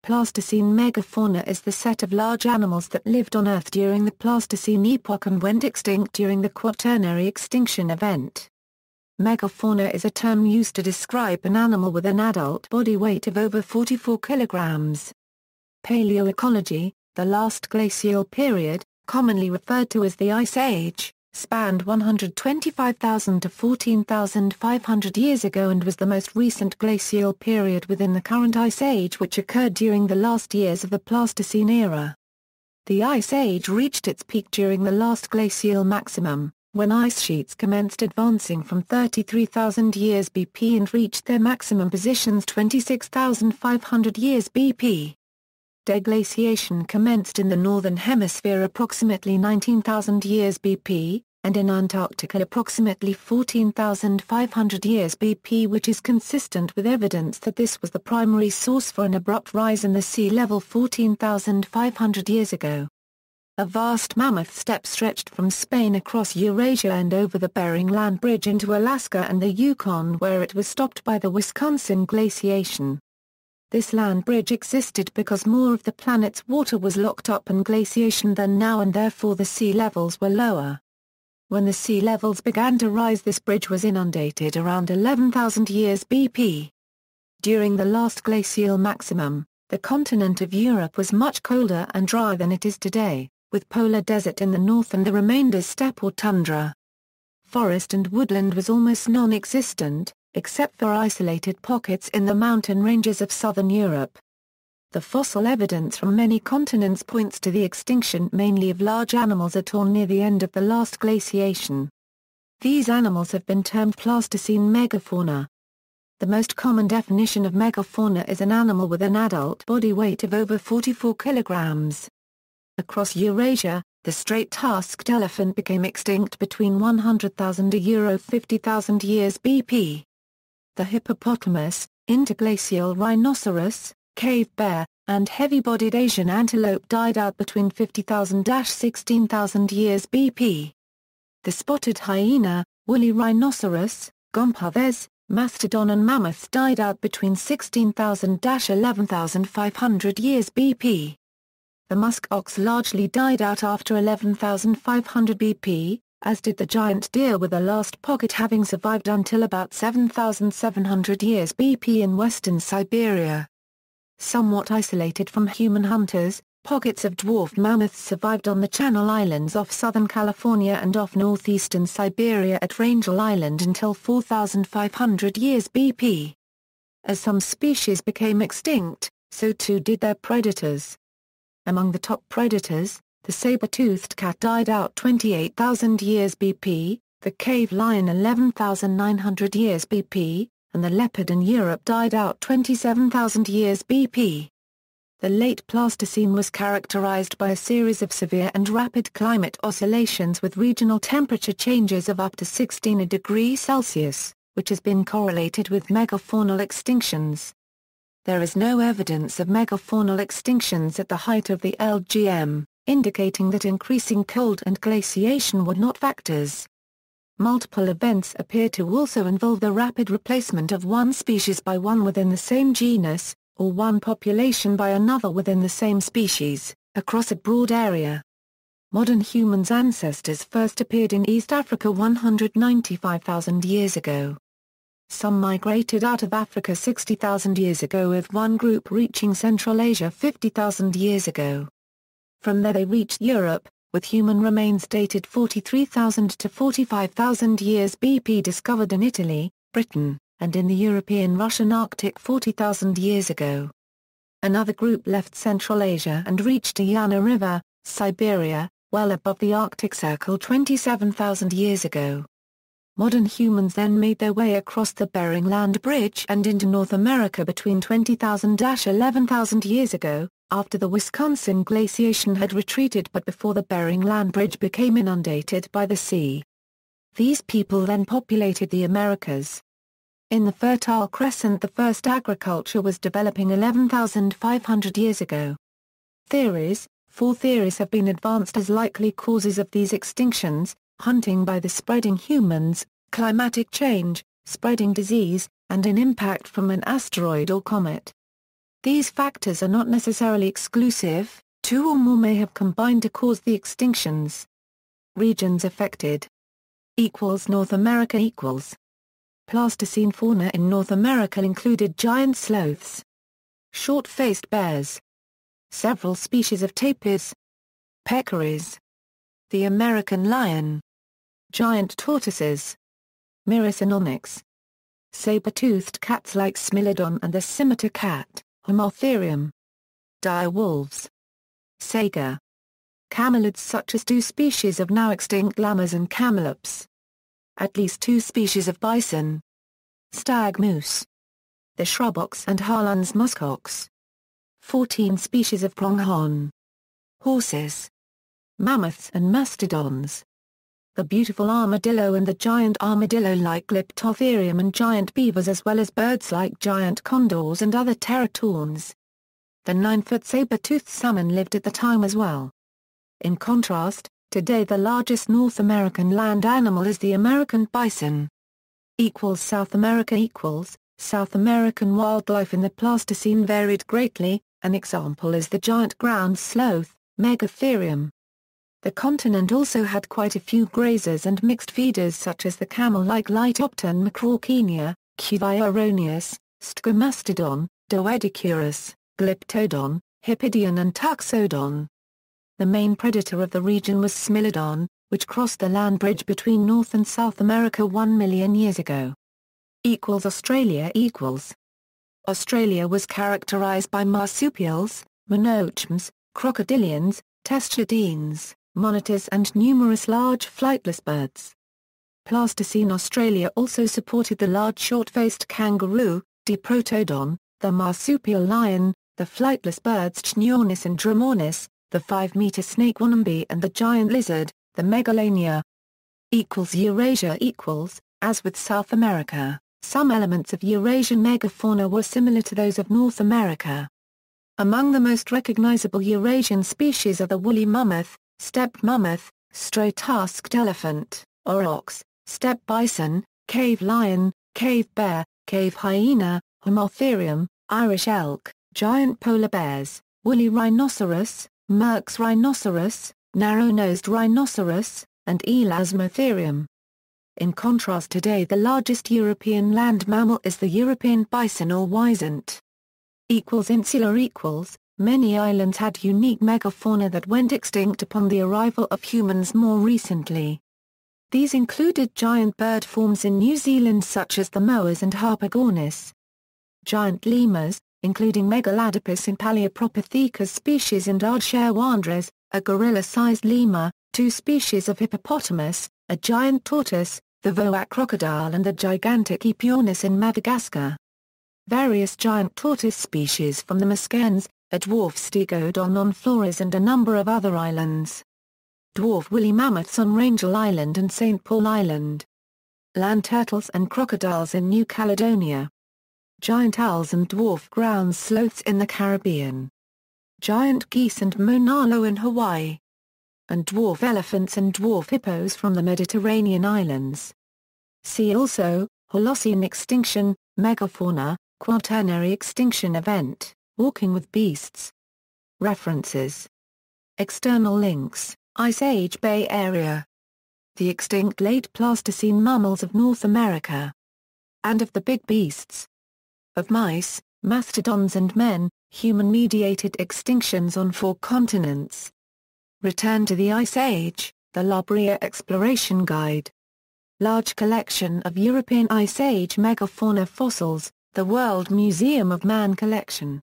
Pleistocene megafauna is the set of large animals that lived on Earth during the Pleistocene epoch and went extinct during the Quaternary extinction event. Megafauna is a term used to describe an animal with an adult body weight of over 44 kilograms. Paleo Ecology, the last glacial period, commonly referred to as the Ice Age, spanned 125,000 to 14,500 years ago and was the most recent glacial period within the current Ice Age, which occurred during the last years of the Pleistocene era. The Ice Age reached its peak during the last glacial maximum, when ice sheets commenced advancing from 33,000 years BP and reached their maximum positions 26,500 years BP. Deglaciation commenced in the Northern Hemisphere approximately 19,000 years BP, and in Antarctica approximately 14,500 years BP, which is consistent with evidence that this was the primary source for an abrupt rise in the sea level 14,500 years ago. A vast mammoth steppe stretched from Spain across Eurasia and over the Bering Land Bridge into Alaska and the Yukon, where it was stopped by the Wisconsin glaciation. This land bridge existed because more of the planet's water was locked up in glaciation than now, and therefore the sea levels were lower. When the sea levels began to rise, this bridge was inundated around 11,000 years BP. During the last glacial maximum, the continent of Europe was much colder and drier than it is today, with polar desert in the north and the remainder steppe or tundra. Forest and woodland was almost non-existent, except for isolated pockets in the mountain ranges of southern Europe. The fossil evidence from many continents points to the extinction mainly of large animals at or near the end of the last glaciation. These animals have been termed Pleistocene megafauna. The most common definition of megafauna is an animal with an adult body weight of over 44 kilograms. Across Eurasia, the straight-tusked elephant became extinct between 100,000 to 50,000 years BP. The hippopotamus, interglacial rhinoceros, cave bear, and heavy-bodied Asian antelope died out between 50,000–16,000 years BP. The spotted hyena, woolly rhinoceros, gomphothes, mastodon and mammoths died out between 16,000–11,500 years BP. The musk ox largely died out after 11,500 BP, as did the giant deer, with the last pocket having survived until about 7,700 years BP in western Siberia. Somewhat isolated from human hunters, pockets of dwarf mammoths survived on the Channel Islands off southern California and off northeastern Siberia at Wrangel Island until 4,500 years BP. As some species became extinct, so too did their predators. Among the top predators, the saber-toothed cat died out 28,000 years BP, the cave lion 11,900 years BP, and the leopard in Europe died out 27,000 years BP. The late Pleistocene was characterized by a series of severe and rapid climate oscillations with regional temperature changes of up to 16 degrees Celsius, which has been correlated with megafaunal extinctions. There is no evidence of megafaunal extinctions at the height of the LGM, indicating that increasing cold and glaciation were not factors. Multiple events appear to also involve the rapid replacement of one species by one within the same genus, or one population by another within the same species, across a broad area. Modern humans' ancestors first appeared in East Africa 195,000 years ago. Some migrated out of Africa 60,000 years ago, with one group reaching Central Asia 50,000 years ago. From there they reached Europe, with human remains dated 43,000 to 45,000 years BP discovered in Italy, Britain, and in the European Russian Arctic 40,000 years ago. Another group left Central Asia and reached the Yana River, Siberia, well above the Arctic Circle 27,000 years ago. Modern humans then made their way across the Bering Land Bridge and into North America between 20,000–11,000 years ago, after the Wisconsin glaciation had retreated but before the Bering Land Bridge became inundated by the sea. These people then populated the Americas. In the Fertile Crescent, the first agriculture was developing 11,500 years ago. Four theories have been advanced as likely causes of these extinctions: hunting by the spreading humans, climatic change, spreading disease, and an impact from an asteroid or comet. These factors are not necessarily exclusive, two or more may have combined to cause the extinctions. Regions affected. North America Pleistocene fauna in North America included giant sloths, short-faced bears, several species of tapirs, peccaries, the American lion, giant tortoises, Myricynonyx, saber-toothed cats like Smilodon and the scimitar cat, Homotherium, dire wolves, saga, camelids such as two species of now extinct lemurs and camelops, at least two species of bison, stag moose, the shrubox and Harlan's muskox, 14 species of pronghorn, horses, mammoths and mastodons, the beautiful armadillo and the giant armadillo like Glyptotherium and giant beavers, as well as birds like giant condors and other teratons. The 9-foot saber-toothed salmon lived at the time as well. In contrast, today the largest North American land animal is the American bison. South America South American wildlife in the Pleistocene varied greatly. An example is the giant ground sloth, Megatherium. The continent also had quite a few grazers and mixed feeders such as the camel-like Litopton macrauchenia, Cuvier-erroneus, Stgomastodon, Doedicurus, Glyptodon, Hippidion and Tuxodon. The main predator of the region was Smilodon, which crossed the land bridge between North and South America 1 million years ago. Australia Australia was characterized by marsupials, monochmes, crocodilians, testudines, monitors and numerous large flightless birds. Pleistocene Australia also supported the large short-faced kangaroo, Diprotodon, the marsupial lion, the flightless birds Chnyornis and Dromornis, the 5-meter snake Wonambi and the giant lizard, the Megalania. Eurasia As with South America, some elements of Eurasian megafauna were similar to those of North America. Among the most recognizable Eurasian species are the woolly mammoth, steppe mammoth, straw-tusked elephant, aurochs, steppe bison, cave lion, cave bear, cave hyena, Homotherium, Irish elk, giant polar bears, woolly rhinoceros, Merck's rhinoceros, narrow-nosed rhinoceros, and Elasmotherium. In contrast, today the largest European land mammal is the European bison or wisent. Insular Many islands had unique megafauna that went extinct upon the arrival of humans more recently. These included giant bird forms in New Zealand such as the moas and Harpagornis. Giant lemurs, including Megaladapus and Paleopropithecus species and Ardshirwandras, a gorilla-sized lemur, two species of hippopotamus, a giant tortoise, the voat crocodile and the gigantic Epyornis in Madagascar. Various giant tortoise species from the Mascarenes, a dwarf stegodon on Flores and a number of other islands. Dwarf woolly mammoths on Rangel Island and St. Paul Island. Land turtles and crocodiles in New Caledonia. Giant owls and dwarf ground sloths in the Caribbean. Giant geese and monalo in Hawaii. And dwarf elephants and dwarf hippos from the Mediterranean islands. See also, Holocene extinction, megafauna, Quaternary extinction event, walking with beasts. References. External links, Ice Age Bay Area. The extinct late Pleistocene mammals of North America. And of the big beasts. Of mice, mastodons and men, human-mediated extinctions on 4 continents. Return to the Ice Age, the La Brea Exploration Guide. Large collection of European Ice Age megafauna fossils, the World Museum of Man collection.